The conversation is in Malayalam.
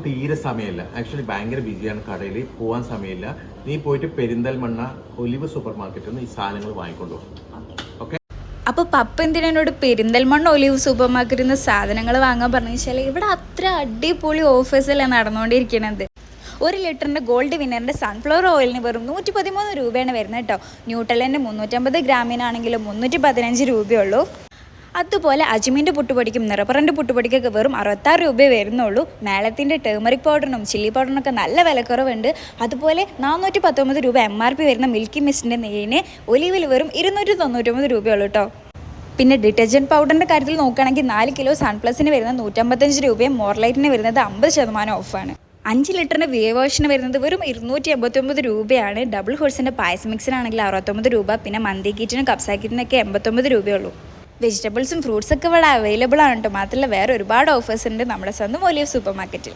തീരെ സമയമില്ല, ആക്ച്വലി ഭയങ്കര ബിസിയാണ്, കടയിൽ പോകാൻ സമയമില്ല. നീ പോയിട്ട് പെരിന്തൽമണ്ണ ഒലിവ് സൂപ്പർ മാർക്കറ്റിൽ നിന്ന് ഈ സാധനങ്ങൾ വാങ്ങിക്കൊണ്ടു. ഓക്കെ. അപ്പോൾ പപ്പ എന്തിനോട് പെരിന്തൽമണ്ണ ഒലിവ് സൂപ്പർ മാർക്കറ്റിൽ നിന്ന് സാധനങ്ങൾ വാങ്ങാൻ പറഞ്ഞു വെച്ചാൽ ഇവിടെ അത്ര അടിപൊളി ഓഫേഴ്സല്ലേ നടന്നുകൊണ്ടിരിക്കുന്നത്. 1 ലിറ്ററിൻ്റെ ഗോൾഡ് വിന്നറിൻ്റെ സൺഫ്ലവർ ഓയിലിന് വെറും 113 രൂപയാണ് വരുന്നത് കേട്ടോ. ന്യൂട്രലിൻ്റെ 350 ഗ്രാമിനാണെങ്കിലും 315 രൂപയുള്ളൂ. അതുപോലെ അജ്മീൻ്റെ പുട്ടുപൊടിക്കും നിറപ്പറൻ്റെ പുട്ടുപൊടിക്കൊക്കെ വെറും 66 രൂപയെ വരുന്നുള്ളൂ. മേളത്തിൻ്റെ ടേമറിക് പൗഡറിനും ചില്ലി പൗഡറിനൊക്കെ നല്ല വിലക്കുറവുണ്ട്. അതുപോലെ 419 രൂപ MRP വരുന്ന മിൽക്കി മിസ്റ്റിൻ്റെ നെയ്യിന് ഒലിവിൽ വെറും 299 രൂപയുള്ളൂ കേട്ടോ. പിന്നെ ഡിറ്റർജൻറ്റ് പൗഡറിൻ്റെ കാര്യത്തിൽ നോക്കുകയാണെങ്കിൽ 4 കിലോ സൺപ്ലസിന് വരുന്നത് 155 രൂപയും മോർലൈറ്റിന് വരുന്നത് 50% ഓഫാണ്. 5 ലിറ്ററിൻ്റെ വേവേഴ്സിന് വരുന്നത് വെറും 289 രൂപയാണ്. ഡബിൾ ഹോഴ്സിൻ്റെ പായസം മിക്സിനാണെങ്കിൽ 69 രൂപ. പിന്നെ മന്തി കിറ്റിനും കപ്സാ കിറ്റിനൊക്കെ 89 രൂപയുള്ളൂ. വെജിറ്റബിൾസും ഫ്രൂട്ട്സൊക്കെ ഇവിടെ അവൈലബിൾ ആണ് കേട്ടോ. മാത്രമല്ല വേറെ ഒരുപാട് ഓഫേഴ്സ് ഉണ്ട് നമ്മുടെ സ്വന്തം ഒലിവ് സൂപ്പർ മാർക്കറ്റിൽ.